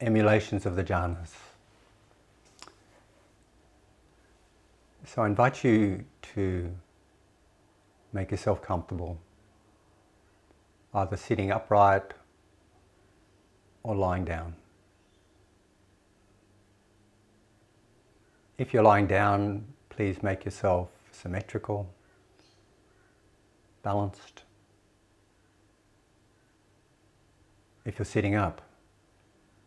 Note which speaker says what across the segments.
Speaker 1: emulations of the jhanas. So I invite you to make yourself comfortable, either sitting upright or lying down. If you're lying down, please make yourself symmetrical, balanced. If you're sitting up,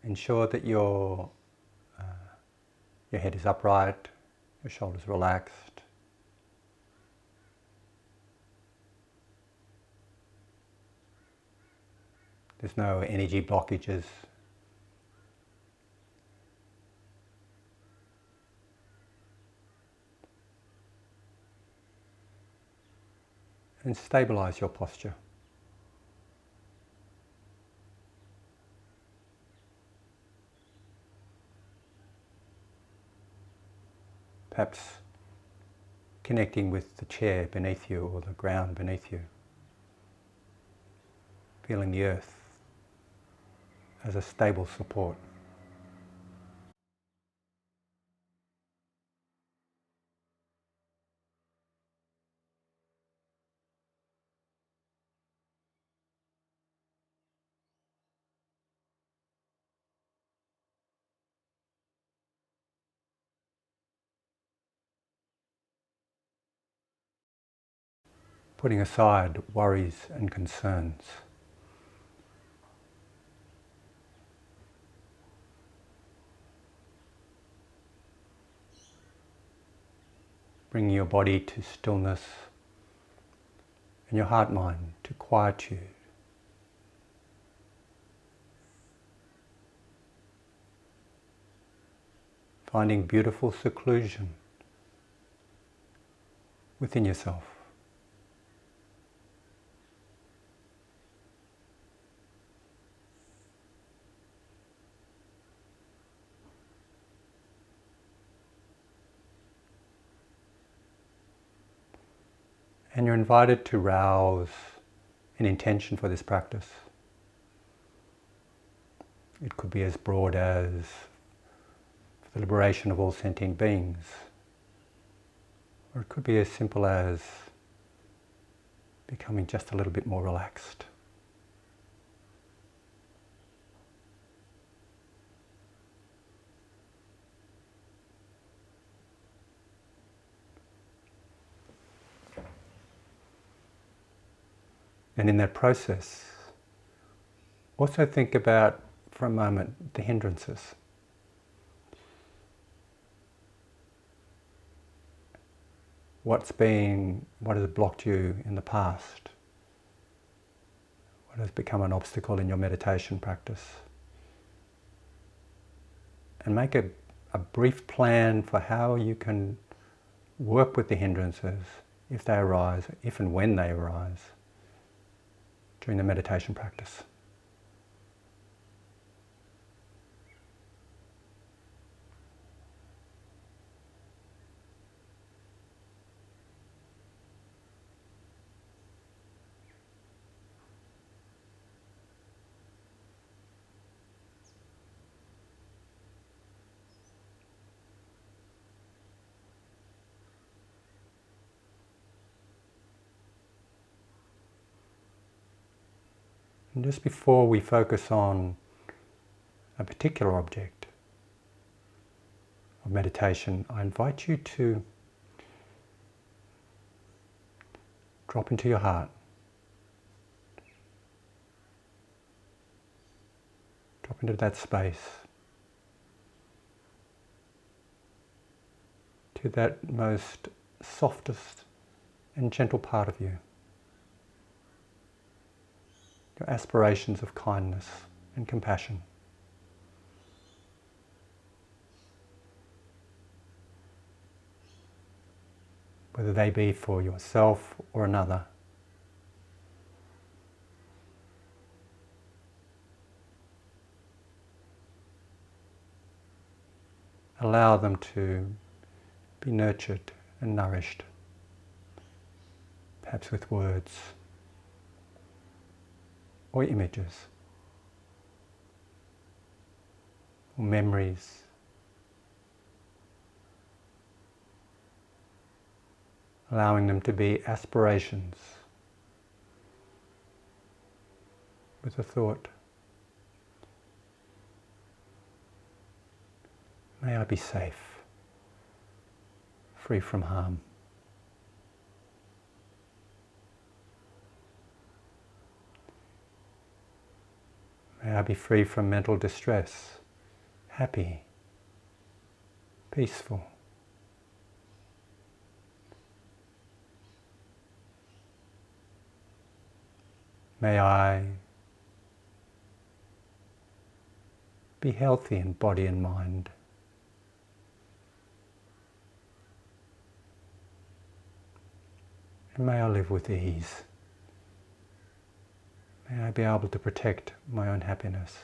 Speaker 1: ensure that your head is upright, your shoulders relaxed. There's no energy blockages. And stabilize your posture. Perhaps connecting with the chair beneath you or the ground beneath you. Feeling the earth as a stable support. Putting aside worries and concerns. Bringing your body to stillness and your heart-mind to quietude. Finding beautiful seclusion within yourself. And you're invited to rouse an intention for this practice. It could be as broad as the liberation of all sentient beings, or it could be as simple as becoming just a little bit more relaxed. And in that process, also think about, for a moment, the hindrances. What has blocked you in the past? What has become an obstacle in your meditation practice? And make a brief plan for how you can work with the hindrances if they arise, if and when they arise during the meditation practice. And just before we focus on a particular object of meditation, I invite you to drop into your heart. Drop into that space, to that most softest and gentle part of you. Your aspirations of kindness and compassion. Whether they be for yourself or another. Allow them to be nurtured and nourished, perhaps with words or images. or memories. Allowing them to be aspirations with a thought, may I be safe, free from harm. May I be free from mental distress, happy, peaceful. May I be healthy in body and mind. And may I live with ease. May I be able to protect my own happiness.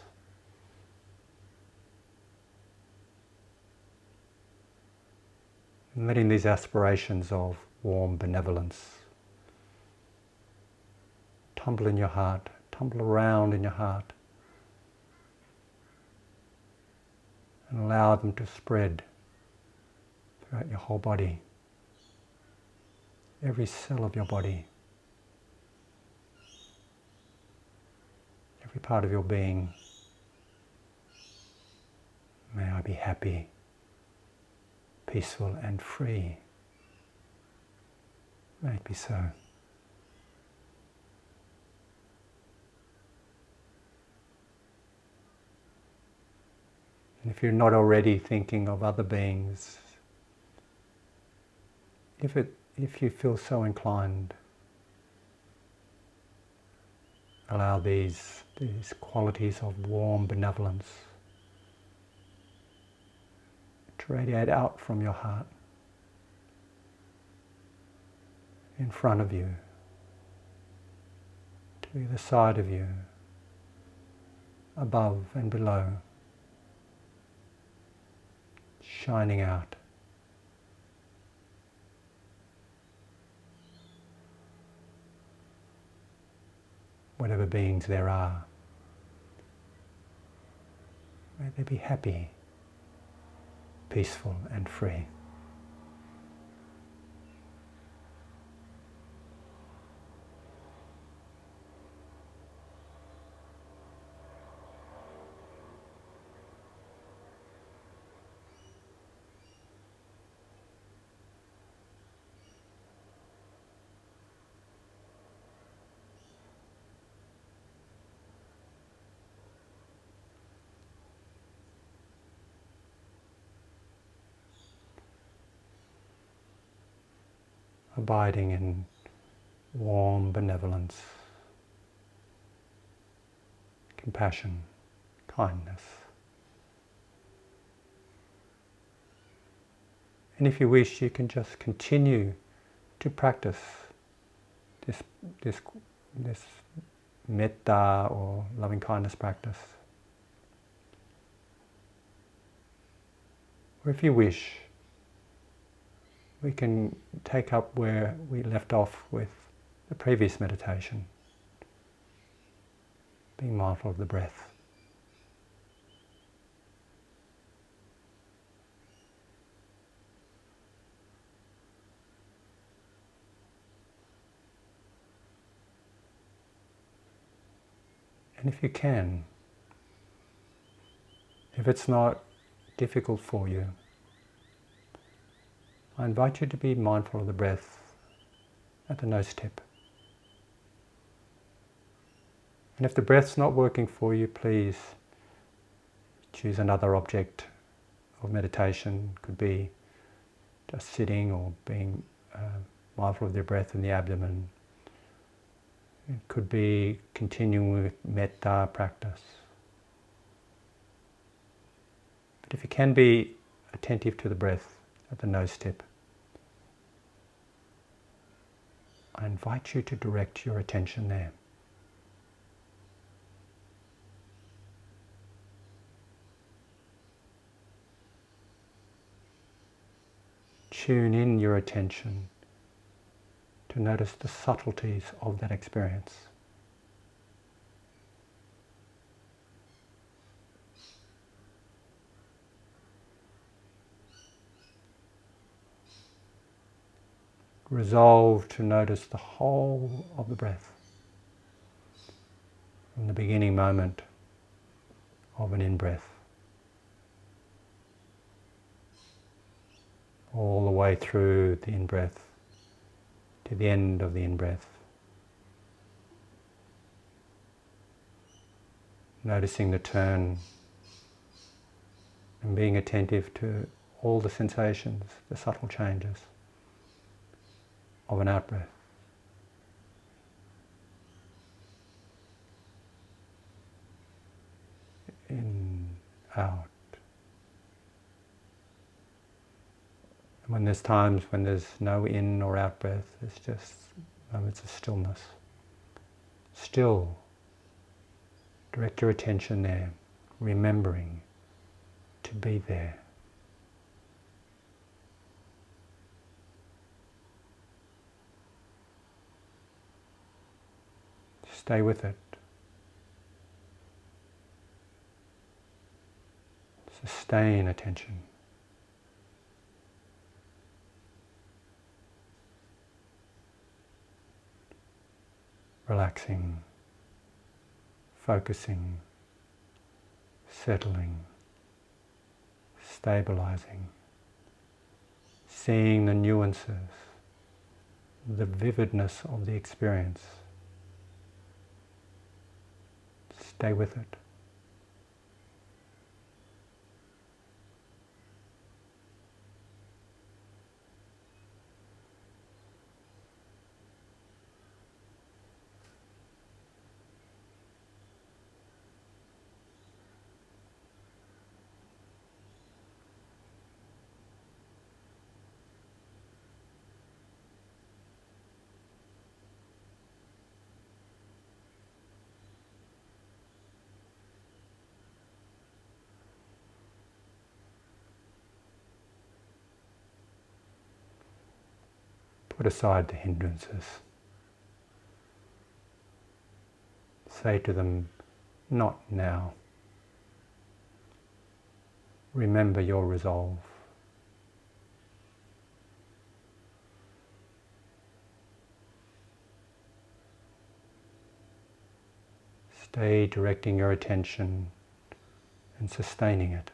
Speaker 1: And letting these aspirations of warm benevolence tumble in your heart, tumble around in your heart, and allow them to spread throughout your whole body, every cell of your body, every part of your being. May I be happy, peaceful and free. May it be so. And if you're not already thinking of other beings, if you feel so inclined, allow these qualities of warm benevolence to radiate out from your heart, in front of you, to either side of you, above and below, shining out. Whatever beings there are, may they be happy, peaceful and free. Abiding in warm benevolence, compassion, kindness. And if you wish, you can just continue to practice this metta or loving kindness practice. Or if you wish, we can take up where we left off with the previous meditation, being mindful of the breath. And if you can, if it's not difficult for you, I invite you to be mindful of the breath at the nose tip. And if the breath's not working for you, please choose another object of meditation. It could be just sitting or being mindful of the breath in the abdomen. It could be continuing with metta practice. But if you can be attentive to the breath at the nose tip, I invite you to direct your attention there. Tune in your attention to notice the subtleties of that experience. resolve to notice the whole of the breath, from the beginning moment of an in-breath, all the way through the in-breath to the end of the in-breath. Noticing the turn and being attentive to all the sensations, the subtle changes of an out-breath. In, out. And when there's times when there's no in or out breath, it's just moments of stillness. Still, direct your attention there, remembering to be there. Stay with it. Sustain attention. Relaxing, focusing, settling, stabilizing, seeing the nuances, the vividness of the experience. Stay with it. Put aside the hindrances. Say to them, not now. Remember your resolve. Stay directing your attention and sustaining it.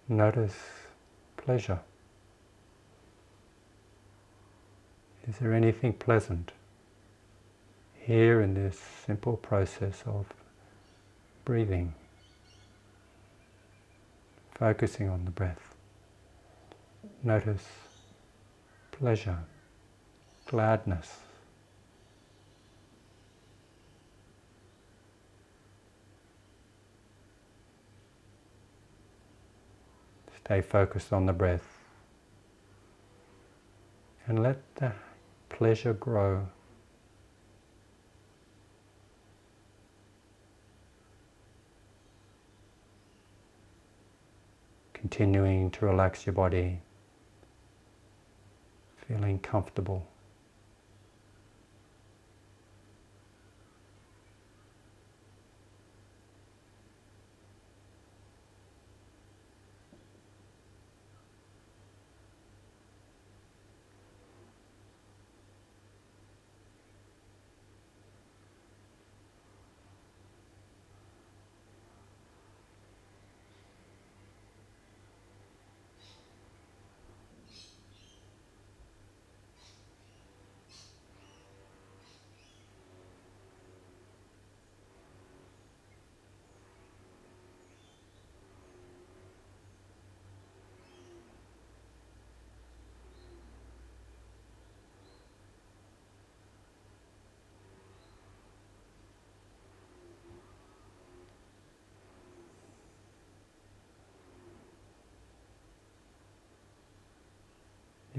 Speaker 1: Notice pleasure. Is there anything pleasant here in this simple process of breathing, focusing on the breath? Notice pleasure, gladness. Stay focused on the breath and let the pleasure grow. Continuing to relax your body, feeling comfortable.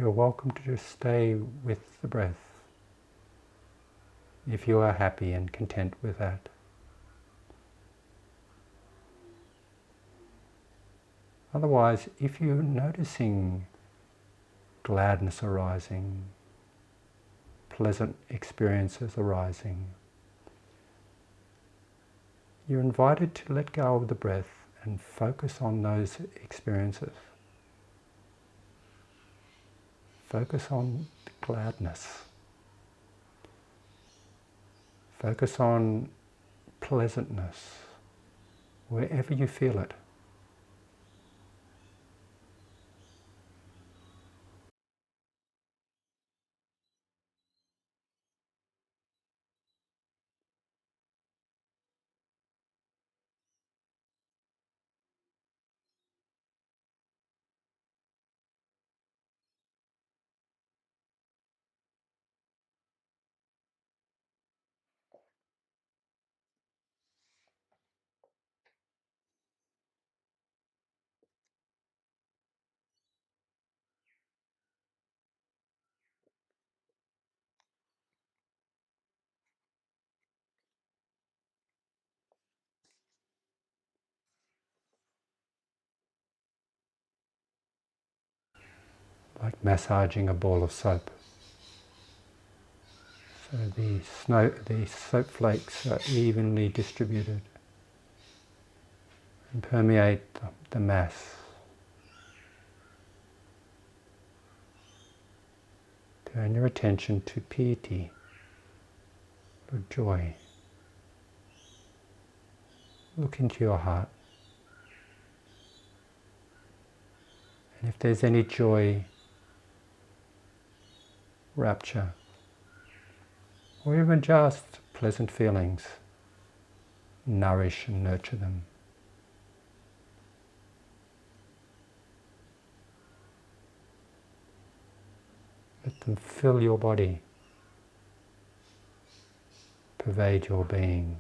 Speaker 1: you're welcome to just stay with the breath if you are happy and content with that. Otherwise, if you're noticing gladness arising, pleasant experiences arising, you're invited to let go of the breath and focus on those experiences. Focus on gladness. Focus on pleasantness, wherever you feel it. Like massaging a ball of soap. So the soap flakes are evenly distributed and permeate the mass. Turn your attention to piti, or joy. Look into your heart. And if there's any joy, rapture, or even just pleasant feelings, nourish and nurture them. Let them fill your body, pervade your being.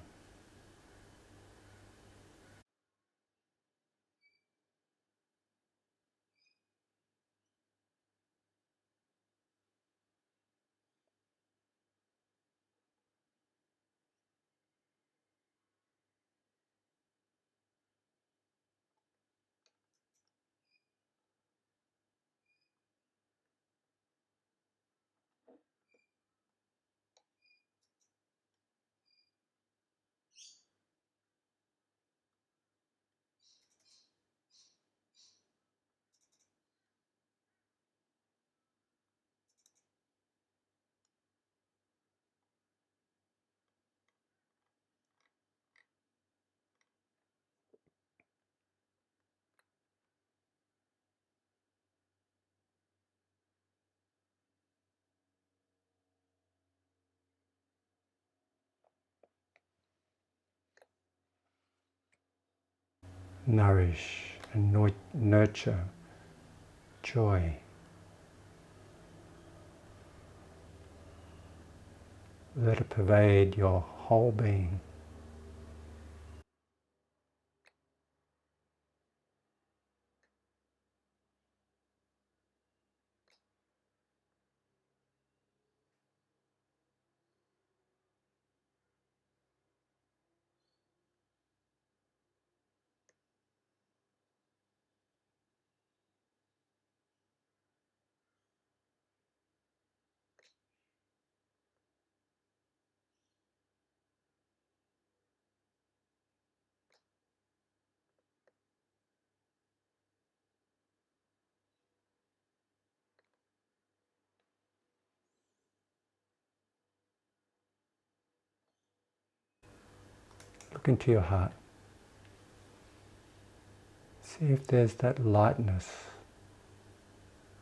Speaker 1: Nourish and nurture joy. Let it pervade your whole being. Look into your heart. See if there's that lightness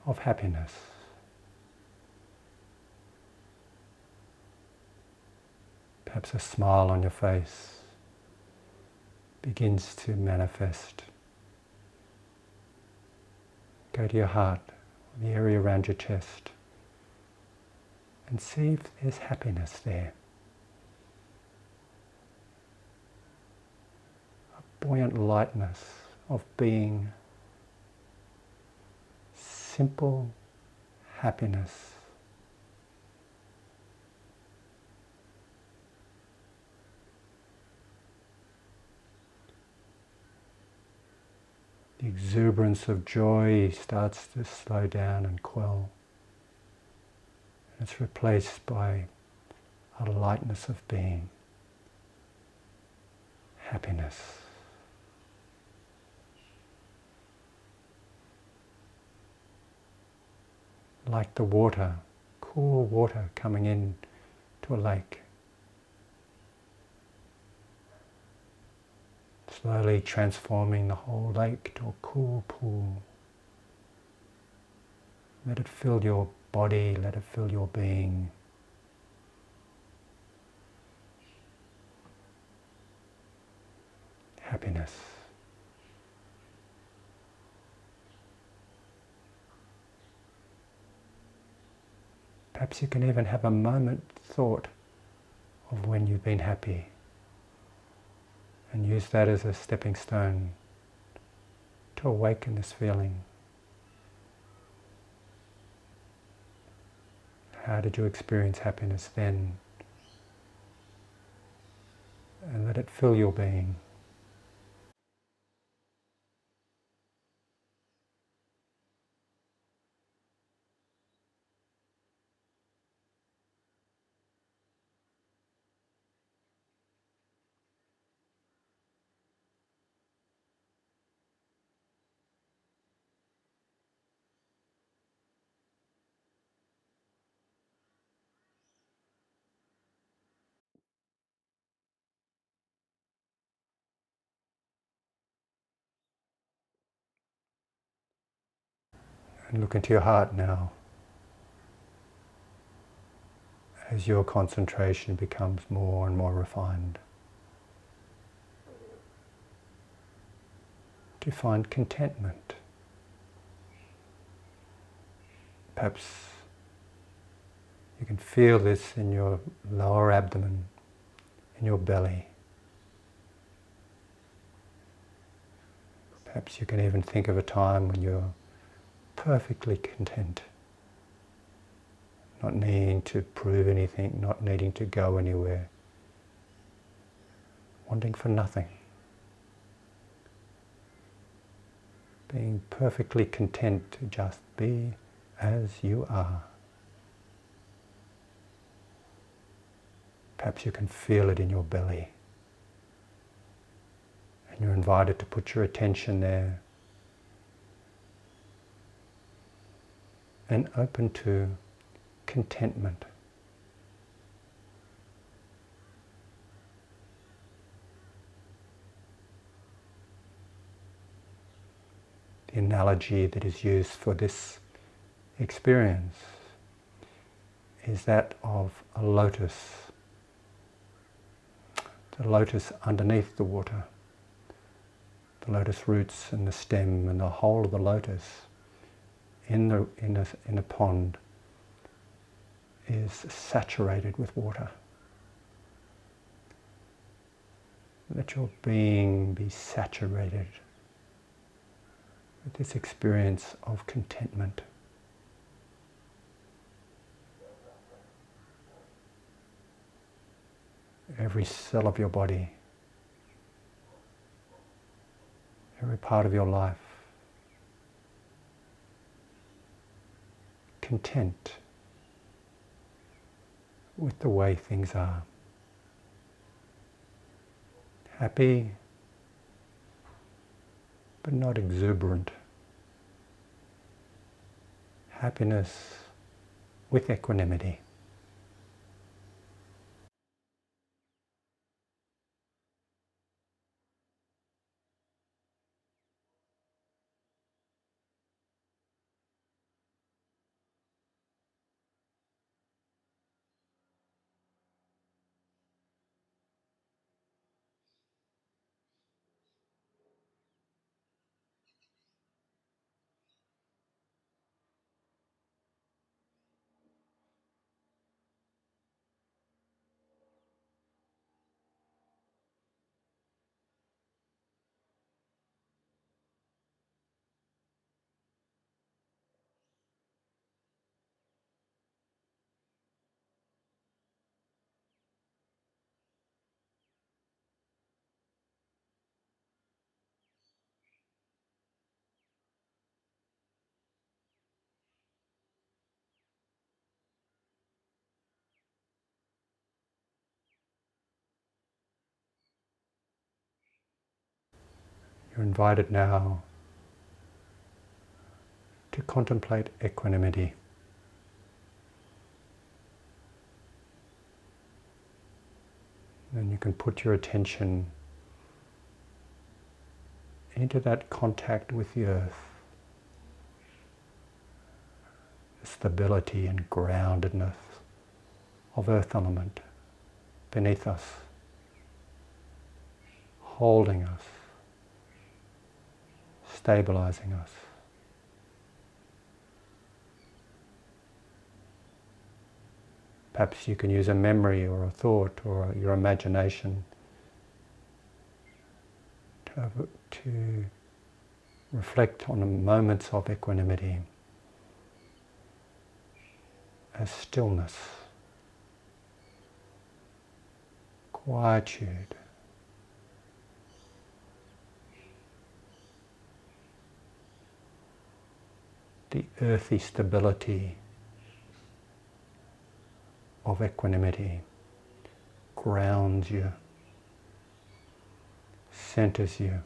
Speaker 1: of happiness. Perhaps a smile on your face begins to manifest. Go to your heart, the area around your chest, and see if there's happiness there. A buoyant lightness of being, simple happiness. The exuberance of joy starts to slow down and quell. It's replaced by a lightness of being, happiness. Like the water, cool water coming in to a lake. Slowly transforming the whole lake to a cool pool. Let it fill your body, let it fill your being. Happiness. Perhaps you can even have a moment thought of when you've been happy and use that as a stepping stone to awaken this feeling. How did you experience happiness then? And let it fill your being. And look into your heart now. As your concentration becomes more and more refined. Do you find contentment? Perhaps you can feel this in your lower abdomen, in your belly. Perhaps you can even think of a time when you're perfectly content, not needing to prove anything, not needing to go anywhere, wanting for nothing, being perfectly content to just be as you are. Perhaps you can feel it in your belly, and you're invited to put your attention there and open to contentment. The analogy that is used for this experience is that of a lotus. The lotus underneath the water. The lotus roots and the stem and the whole of the lotus in a pond is saturated with water. Let your being be saturated with this experience of contentment. Every cell of your body, every part of your life, content with the way things are. Happy, but not exuberant. Happiness with equanimity. You're invited now to contemplate equanimity. And you can put your attention into that contact with the earth, the stability and groundedness of earth element beneath us, holding us, stabilizing us. Perhaps you can use a memory or a thought or your imagination to reflect on the moments of equanimity as stillness, quietude, the earthy stability of equanimity grounds you, centers you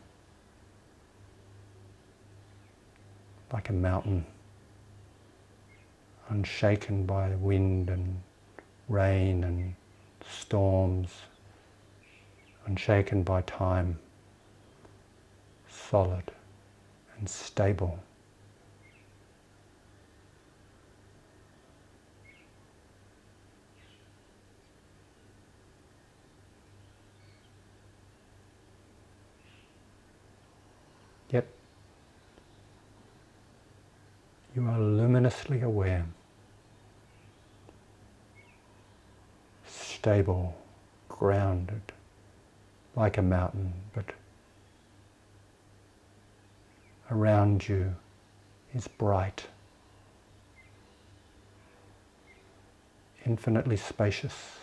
Speaker 1: like a mountain, unshaken by wind and rain and storms, unshaken by time, solid and stable. Yet you are luminously aware, stable, grounded, like a mountain, but around you is bright, infinitely spacious,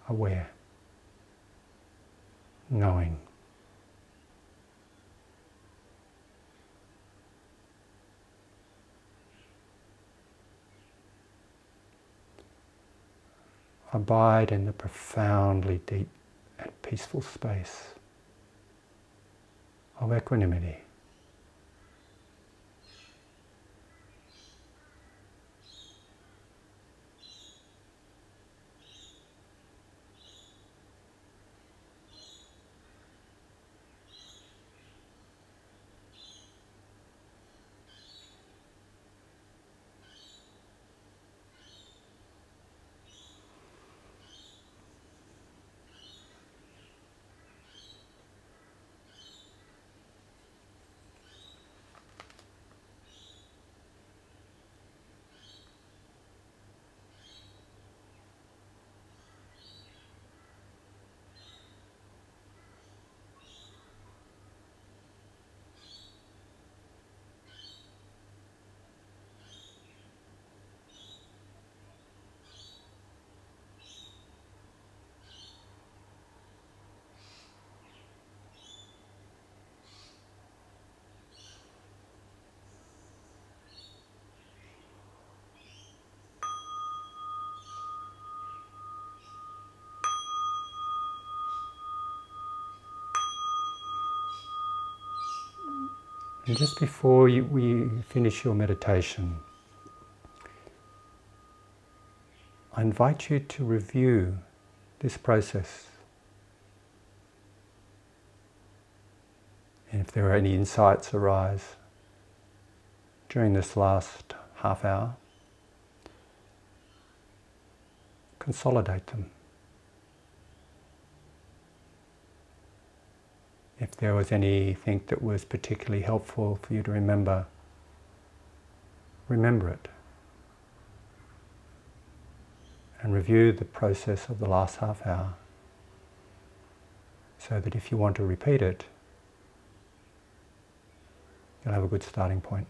Speaker 1: aware, knowing. Abide in the profoundly deep and peaceful space of equanimity. And just before we finish your meditation, I invite you to review this process. And if there are any insights arise during this last half hour, consolidate them. If there was anything that was particularly helpful for you to remember, remember it. And review the process of the last half hour so that if you want to repeat it, you'll have a good starting point.